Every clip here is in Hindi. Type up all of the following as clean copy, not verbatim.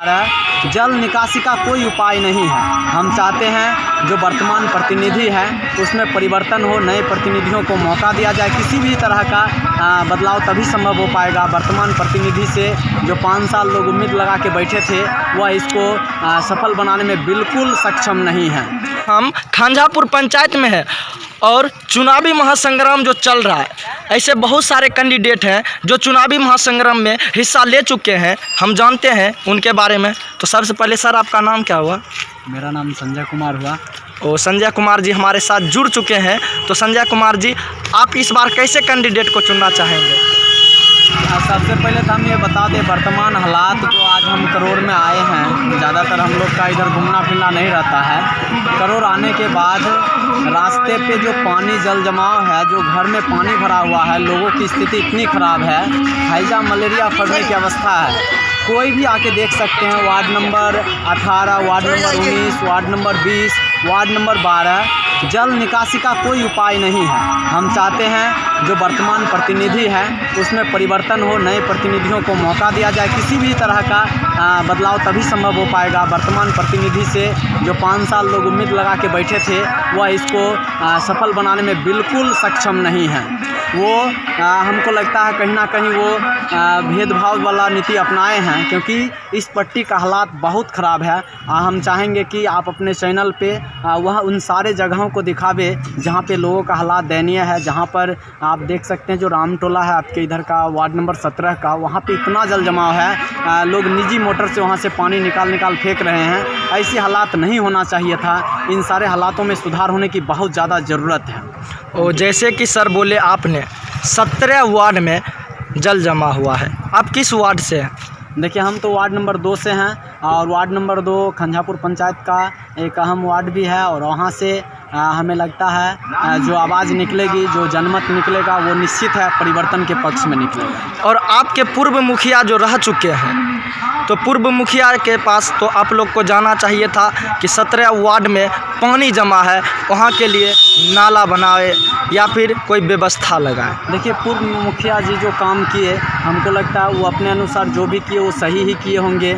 जल निकासी का कोई उपाय नहीं है। हम चाहते हैं जो वर्तमान प्रतिनिधि है उसमें परिवर्तन हो, नए प्रतिनिधियों को मौका दिया जाए। किसी भी तरह का बदलाव तभी संभव हो पाएगा। वर्तमान प्रतिनिधि से जो 5 साल लोग उम्मीद लगा के बैठे थे वह इसको सफल बनाने में बिल्कुल सक्षम नहीं है। हम खांझापुर पंचायत में है और चुनावी महासंग्राम जो चल रहा है, ऐसे बहुत सारे कैंडिडेट हैं जो चुनावी महासंग्राम में हिस्सा ले चुके हैं। हम जानते हैं उनके बारे में। तो सबसे पहले सर आपका नाम क्या हुआ? मेरा नाम संजय कुमार हुआ। और संजय कुमार जी हमारे साथ जुड़ चुके हैं। तो संजय कुमार जी, आप इस बार कैसे कैंडिडेट को चुनना चाहेंगे? सबसे पहले तो हम ये बता दें, वर्तमान हालात जो आज हम करोड़ में आए हैं, ज़्यादातर हम लोग का इधर घूमना फिरना नहीं रहता है। करोड़ आने के बाद रास्ते पे जो पानी जल जमाव है, जो घर में पानी भरा हुआ है, लोगों की स्थिति इतनी ख़राब है, हैजा मलेरिया फैलने की अवस्था है। कोई भी आके देख सकते हैं। Ward number 18, ward number 19, ward number 20, ward number 12, जल निकासी का कोई उपाय नहीं है। हम चाहते हैं जो वर्तमान प्रतिनिधि है उसमें परिवर्तन हो, नए प्रतिनिधियों को मौका दिया जाए। किसी भी तरह का बदलाव तभी संभव हो पाएगा। वर्तमान प्रतिनिधि से जो 5 साल लोग उम्मीद लगा के बैठे थे वह इसको सफल बनाने में बिल्कुल सक्षम नहीं है। वो हमको लगता है कहीं ना कहीं वो भेदभाव वाला नीति अपनाए हैं, क्योंकि इस पट्टी का हालात बहुत ख़राब है। हम चाहेंगे कि आप अपने चैनल पे वह उन सारे जगहों को दिखावे जहाँ पे लोगों का हालात दयनीय है। जहाँ पर आप देख सकते हैं जो रामटोला है आपके इधर का, वार्ड नंबर 17 का, वहाँ पे इतना जल जमाव है, लोग निजी मोटर से वहाँ से पानी निकाल फेंक रहे हैं। ऐसी हालात नहीं होना चाहिए था। इन सारे हालातों में सुधार होने की बहुत ज़्यादा ज़रूरत है। और जैसे कि सर बोले आपने 17 वार्ड में जल जमा हुआ है। आप किस वार्ड से हैं? देखिए, हम तो वार्ड नंबर 2 से हैं और वार्ड नंबर 2 खांझापुर पंचायत का एक अहम वार्ड भी है। और वहाँ से हमें लगता है जो आवाज़ निकलेगी, जो जनमत निकलेगा वो निश्चित है परिवर्तन के पक्ष में निकलेगा। और आपके पूर्व मुखिया जो रह चुके हैं, तो पूर्व मुखिया के पास तो आप लोग को जाना चाहिए था कि 17 वार्ड में पानी जमा है, वहाँ के लिए नाला बनाए या फिर कोई व्यवस्था लगाए। देखिए, पूर्व मुखिया जी जो काम किए, हमको लगता है वो अपने अनुसार जो भी किए वो सही ही किए होंगे।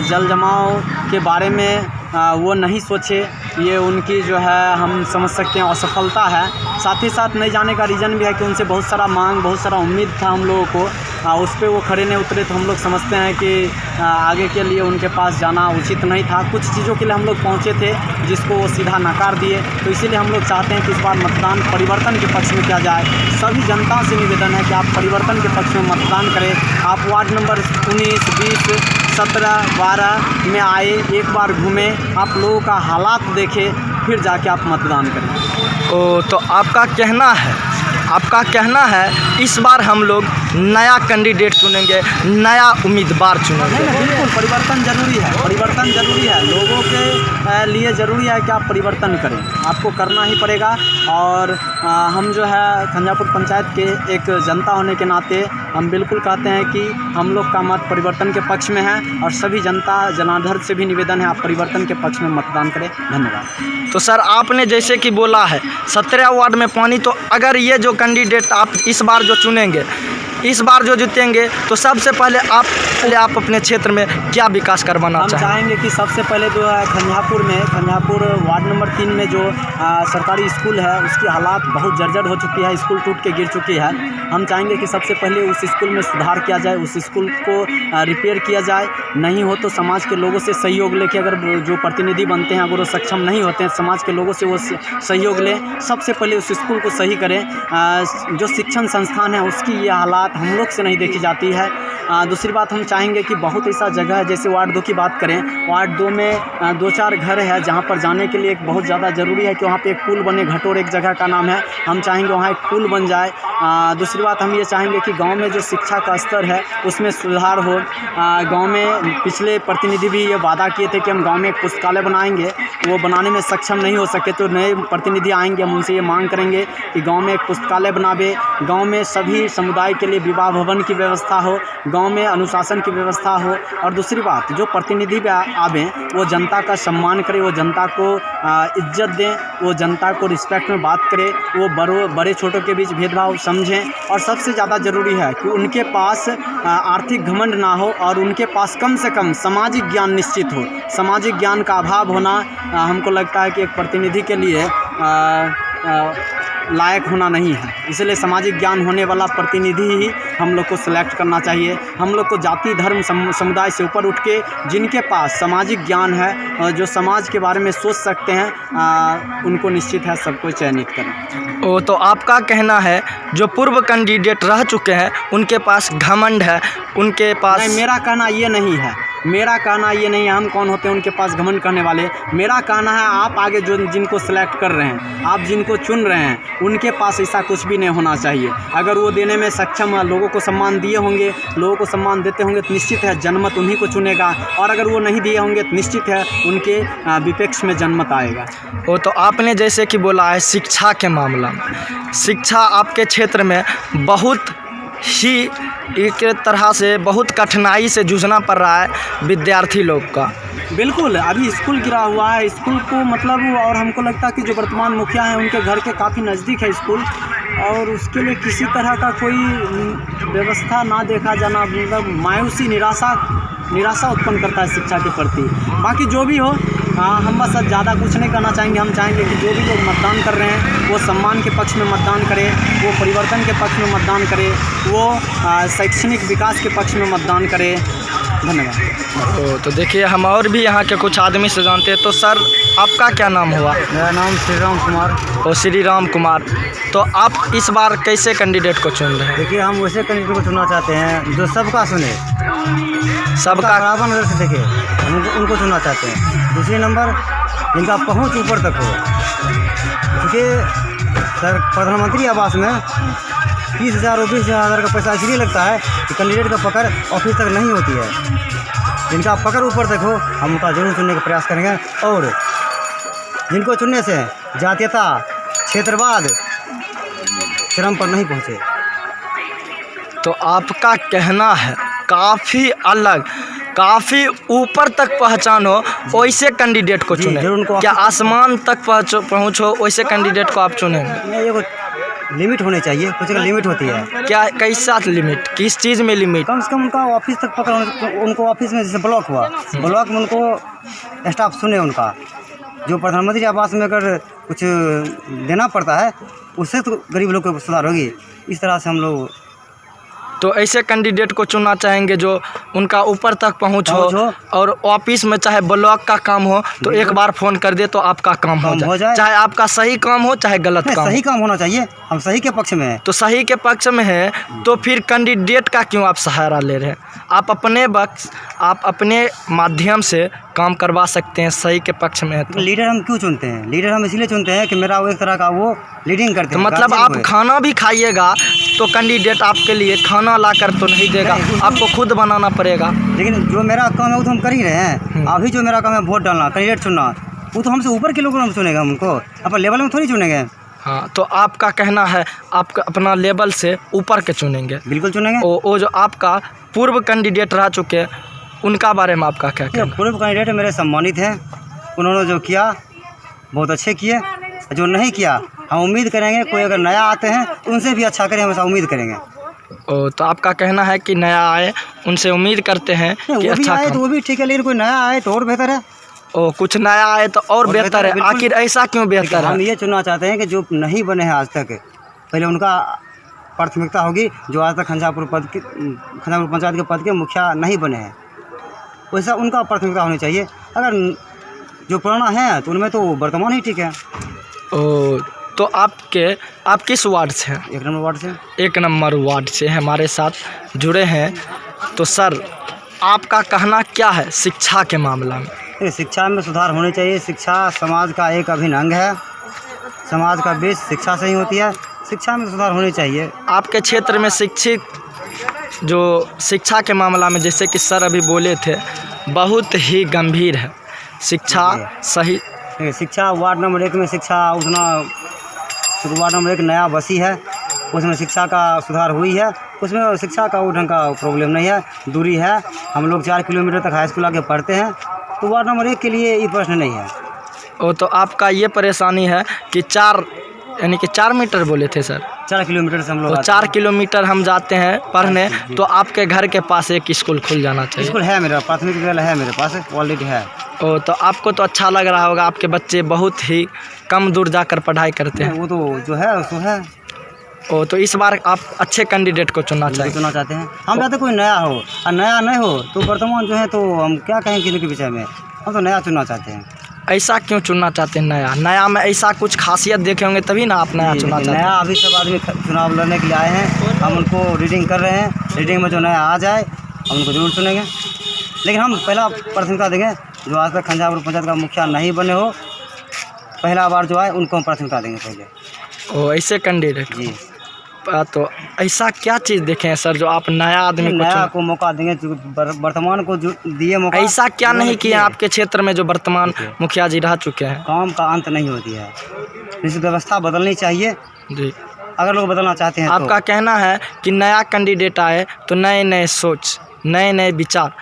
जल जमाव के बारे में वो नहीं सोचे, ये उनकी जो है हम समझ सकते हैं असफलता है। साथ ही साथ नहीं जाने का रीज़न भी है कि उनसे बहुत सारा मांग, बहुत सारा उम्मीद था हम लोगों को, उस पर वो खड़े नहीं उतरे। तो हम लोग समझते हैं कि आगे के लिए उनके पास जाना उचित नहीं था। कुछ चीज़ों के लिए हम लोग पहुँचे थे जिसको वो सीधा नकार दिए। तो इसीलिए हम लोग चाहते हैं कि इस बार मतदान परिवर्तन के पक्ष में किया जाए। सभी जनता से निवेदन है कि आप परिवर्तन के पक्ष में मतदान करें। आप वार्ड नंबर 19, 20, 17, 12 में आए, एक बार घूमें, आप लोगों का हालात देखें, फिर जाके आप मतदान करें। तो आपका कहना है इस बार हम लोग नया कैंडिडेट चुनेंगे, नया उम्मीदवार चुनेंगे। नहीं, बिल्कुल परिवर्तन ज़रूरी है। परिवर्तन ज़रूरी है, लोगों के लिए ज़रूरी है कि आप परिवर्तन करें, आपको करना ही पड़ेगा। और हम जो है खांझापुर पंचायत के एक जनता होने के नाते हम बिल्कुल कहते हैं कि हम लोग का मत परिवर्तन के पक्ष में है। और सभी जनता जनार्दन से भी निवेदन है आप परिवर्तन के पक्ष में मतदान करें। धन्यवाद। तो सर आपने जैसे कि बोला है 17 वार्ड में पानी, तो अगर ये जो कैंडिडेट आप इस बार जो चुनेंगे, इस बार जो जीतेंगे, तो सबसे पहले आप अपने क्षेत्र में क्या विकास करवाना हम चाहेंगे कि सबसे पहले जो है खांझापुर वार्ड नंबर 3 में जो सरकारी स्कूल है उसकी हालात बहुत जर्जर हो चुकी है, स्कूल टूट के गिर चुकी है। हम चाहेंगे कि सबसे पहले उस स्कूल में सुधार किया जाए, उस स्कूल को रिपेयर किया जाए। नहीं हो तो समाज के लोगों से सहयोग लेके, अगर जो प्रतिनिधि बनते हैं अगर वो सक्षम नहीं होते हैं, समाज के लोगों से वो सहयोग लें। सबसे पहले उस स्कूल को सही करें। जो शिक्षण संस्थान है उसकी ये हालात हम लोग से नहीं देखी जाती है। दूसरी बात हम चाहेंगे कि बहुत ऐसा जगह है, जैसे वार्ड 2 की बात करें, वार्ड 2 में 2-4 घर है जहाँ पर जाने के लिए एक बहुत ज़्यादा ज़रूरी है कि वहाँ पे एक पुल बने। घटोर एक जगह का नाम है, हम चाहेंगे वहाँ एक पुल बन जाए। दूसरी बात हम ये चाहेंगे कि गांव में जो शिक्षा का स्तर है उसमें सुधार हो। गांव में पिछले प्रतिनिधि भी ये वादा किए थे कि हम गांव में एक पुस्तकालय बनाएंगे, वो बनाने में सक्षम नहीं हो सके। तो नए प्रतिनिधि आएंगे, हम उनसे ये मांग करेंगे कि गांव में एक पुस्तकालय बनावे, गांव में सभी समुदाय के लिए विवाह भवन की व्यवस्था हो, गांव में अनुशासन की व्यवस्था हो। और दूसरी बात, जो प्रतिनिधि भी आवें वो जनता का सम्मान करें, वो जनता को इज्जत दें, वो जनता को रिस्पेक्ट में बात करें, वो बड़े छोटों के बीच भेदभाव समझें, और सबसे ज़्यादा ज़रूरी है कि उनके पास आर्थिक घमंड ना हो और उनके पास कम से कम सामाजिक ज्ञान निश्चित हो। सामाजिक ज्ञान का अभाव होना हमको लगता है कि एक प्रतिनिधि के लिए लायक होना नहीं है। इसलिए सामाजिक ज्ञान होने वाला प्रतिनिधि ही हम लोग को सिलेक्ट करना चाहिए। हम लोग को जाति धर्म समुदाय से ऊपर उठ के जिनके पास सामाजिक ज्ञान है, जो समाज के बारे में सोच सकते हैं, उनको निश्चित है सबको चयनित करें। ओ, तो आपका कहना है जो पूर्व कैंडिडेट रह चुके हैं उनके पास घमंड है, उनके पास नहीं, मेरा कहना ये नहीं है। मेरा कहना ये नहीं है हम कौन होते हैं उनके पास घमंड करने वाले। मेरा कहना है आप आगे जो जिनको सेलेक्ट कर रहे हैं, आप जिनको चुन रहे हैं, उनके पास ऐसा कुछ भी नहीं होना चाहिए। अगर वो देने में सक्षम है, लोगों को सम्मान दिए होंगे, लोगों को सम्मान देते होंगे, तो निश्चित है जनमत उन्हीं को चुनेगा। और अगर वो नहीं दिए होंगे तो निश्चित है उनके विपक्ष में जनमत आएगा। वो तो आपने जैसे कि बोला है शिक्षा के मामला में, शिक्षा आपके क्षेत्र में बहुत ही एक तरह से बहुत कठिनाई से जूझना पड़ रहा है विद्यार्थी लोग का। बिल्कुल, अभी स्कूल गिरा हुआ है, स्कूल को मतलब, और हमको लगता है कि जो वर्तमान मुखिया हैं उनके घर के काफ़ी नज़दीक है स्कूल, और उसके लिए किसी तरह का कोई व्यवस्था ना देखा जाना मतलब मायूसी निराशा उत्पन्न करता है शिक्षा के प्रति। बाकी जो भी हो, हम बस ज़्यादा कुछ नहीं करना चाहेंगे। हम चाहेंगे कि जो भी लोग मतदान कर रहे हैं वो सम्मान के पक्ष में मतदान करें, वो परिवर्तन के पक्ष में मतदान करें, वो शैक्षणिक विकास के पक्ष में मतदान करें। धन्यवाद। तो देखिए हम और भी यहाँ के कुछ आदमी से जानते हैं। तो सर आपका क्या नाम हुआ? मेरा नाम श्री राम कुमार। और श्री राम कुमार, तो आप इस बार कैसे कैंडिडेट को चुन रहे हैं? देखिए हम वैसे कैंडिडेट को चुनना चाहते हैं जो सबका सुने, सबका बराबर नज़र से देखे, उनको चुनना चाहते हैं। दूसरी नंबर, जिनका पहुंच ऊपर तक हो। क्योंकि सर प्रधानमंत्री आवास में 30,000 और 20,000 का पैसा इसलिए लगता है कि कैंडिडेट का पकड़ ऑफिस तक नहीं होती है। जिनका पकड़ ऊपर तक हो हम उनका जरूर चुनने का प्रयास करेंगे, और जिनको चुनने से जातीयता क्षेत्रवाद चरम पर नहीं पहुँचे। तो आपका कहना है काफ़ी अलग, काफ़ी ऊपर तक पहचान हो वैसे कैंडिडेट को चुने, क्या आसमान तक पहुँचो वैसे कैंडिडेट को आप चुनेंगे? ये लिमिट होनी चाहिए, कुछ का लिमिट होती है। क्या कैसा लिमिट, किस चीज़ में लिमिट? कम से कम उनका ऑफिस तक पकड़, उनको ऑफिस में जैसे ब्लॉक हुआ, ब्लॉक में उनको स्टाफ सुने उनका। जो प्रधानमंत्री आवास में अगर कुछ देना पड़ता है उससे तो गरीब लोग को सुधार होगी। इस तरह से हम लोग तो ऐसे कैंडिडेट को चुनना चाहेंगे जो उनका ऊपर तक पहुँच हो, और ऑफिस में चाहे ब्लॉक का काम हो तो एक बार फ़ोन कर दे तो आपका काम हो जाए। चाहे आपका सही काम हो चाहे गलत काम, सही काम होना चाहिए। हम सही के पक्ष में हैं। तो सही के पक्ष में है तो फिर कैंडिडेट का क्यों आप सहारा ले रहे हैं? आप अपने माध्यम से काम करवा सकते हैं, सही के पक्ष में है तो। लीडर हम क्यों चुनते हैं? लीडर हम इसलिए चुनते हैं कि मेरा वो एक तरह का वो लीडिंग करते हैं। तो मतलब आप खाना भी खाइएगा तो कैंडिडेट आपके लिए खाना लाकर तो नहीं देगा, आपको खुद बनाना पड़ेगा। लेकिन जो मेरा काम है वो तो हम कर ही रहे हैं। अभी जो मेरा काम है वोट डालना, कैंडिडेट चुनना, वो तो हमसे ऊपर के लोग हम चुनेगा, उनको अपने लेवल में थोड़ी चुनेंगे। हाँ, तो आपका कहना है आप अपना लेवल से ऊपर के चुनेंगे? बिल्कुल चुनेंगे। वो जो आपका पूर्व कैंडिडेट रह चुके उनका बारे में आपका क्या कहना? पूर्व कैंडिडेट मेरे सम्मानित हैं, उन्होंने जो किया बहुत अच्छे किए, जो नहीं किया हम उम्मीद करेंगे कोई अगर नया आते हैं उनसे भी अच्छा करें, हमेशा उम्मीद करेंगे। तो आपका कहना है कि नया आए उनसे उम्मीद करते हैं कि अच्छा आए तो वो भी ठीक है, लेकिन कोई नया आए तो और बेहतर है। कुछ नया आए तो और बेहतर है। आखिर ऐसा क्यों बेहतर है? हम ये चुनना चाहते हैं कि जो नहीं बने हैं आज तक, पहले उनका प्राथमिकता होगी। जो आज तक खंजापुर पंचायत के पद के मुखिया नहीं बने हैं, वैसा उनका प्राथमिकता होनी चाहिए। अगर जो पुराना है तो उनमें तो वर्तमान ही ठीक है। तो आप किस वार्ड से हैं? 1 नंबर वार्ड से। 1 नंबर वार्ड से हमारे साथ जुड़े हैं। तो सर आपका कहना क्या है शिक्षा के मामला में? शिक्षा में सुधार होने चाहिए। शिक्षा समाज का एक अभिन्न अंग है। समाज का बेस शिक्षा से ही होती है। शिक्षा में सुधार होने चाहिए। आपके क्षेत्र में जो शिक्षा के मामला में जैसे कि सर अभी बोले थे बहुत ही गंभीर है शिक्षा। सही शिक्षा वार्ड नंबर 1 में शिक्षा उतना, वार्ड नंबर 1 नया बसी है, उसमें शिक्षा का सुधार हुई है। उसमें शिक्षा का वो ढंग का प्रॉब्लम नहीं है। दूरी है, हम लोग 4 किलोमीटर तक हाई स्कूल आके पढ़ते हैं, तो वार्ड नंबर 1 के लिए ये प्रश्न नहीं है। तो आपका ये परेशानी है कि 4 मीटर बोले थे सर? 4 किलोमीटर से हम लोग तो आते 4 किलोमीटर हम जाते हैं पढ़ने, तो आपके घर के पास एक स्कूल खुल जाना हैं। चाहिए। स्कूल है मेरा, प्राथमिक विद्यालय है मेरे पास, ऑलरेडी है। ओ, तो आपको तो अच्छा लग रहा होगा, आपके बच्चे बहुत ही कम दूर जाकर पढ़ाई करते हैं। वो तो जो है सो है, ओ, तो इस बार आप अच्छे कैंडिडेट को चुनना हम चाहिए। चुनना चाहते हैं। हम चाहते कोई नया हो, और नया नहीं हो तो वर्तमान जो है तो हम क्या कहें किसी के विषय में, हम तो नया चुनना चाहते हैं। ऐसा क्यों चुनना चाहते हैं नया? नया में ऐसा कुछ खासियत देखे होंगे तभी ना आप नया चुनना चाहते नया अभी सब आदमी चुनाव लड़ने के लिए आए हैं, हम उनको रीडिंग कर रहे हैं, रीडिंग में जो नया आ जाए हम उनको जरूर चुनेंगे। लेकिन हम पहला प्राथमिकता देंगे जो आज तक खंजापुर पंचायत का मुखिया नहीं बने हो, पहला बार जो आए उनको हम प्राथमिकता देंगे पहले। हैं। ओ, ऐसे कैंडिडेट जी, तो ऐसा क्या चीज़ देखे हैं सर जो आप नया आदमी को नया को मौका देंगे, जो वर्तमान को जो दिए मौका। ऐसा क्या नहीं किया आपके क्षेत्र में जो वर्तमान मुखिया जी रह चुके हैं? काम का अंत नहीं होती है, इस व्यवस्था बदलनी चाहिए जी, अगर लोग बदलना चाहते हैं आपका कहना है कि नया कैंडिडेट आए तो नए नए सोच, नए नए विचार,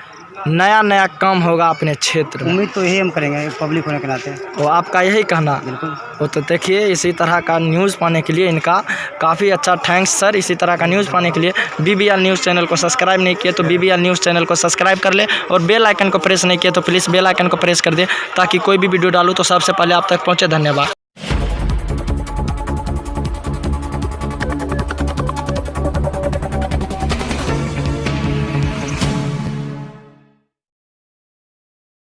नया नया काम होगा अपने क्षेत्र तो में। उम्मीद तो यही हम करेंगे पब्लिक होने के नाते। वो आपका यही कहना? बिल्कुल। वो तो देखिए, इसी तरह का न्यूज़ पाने के लिए इनका काफ़ी अच्छा थैंक्स सर। इसी तरह का न्यूज़ पाने के लिए BBL न्यूज़ चैनल को सब्सक्राइब नहीं किए तो BBL न्यूज़ चैनल को सब्सक्राइब कर ले, और बेल आइकन को प्रेस नहीं किए तो प्लीज़ बेल आइकन को प्रेस कर दे, ताकि कोई भी वीडियो डालूँ तो सबसे पहले आप तक पहुँचे। धन्यवाद।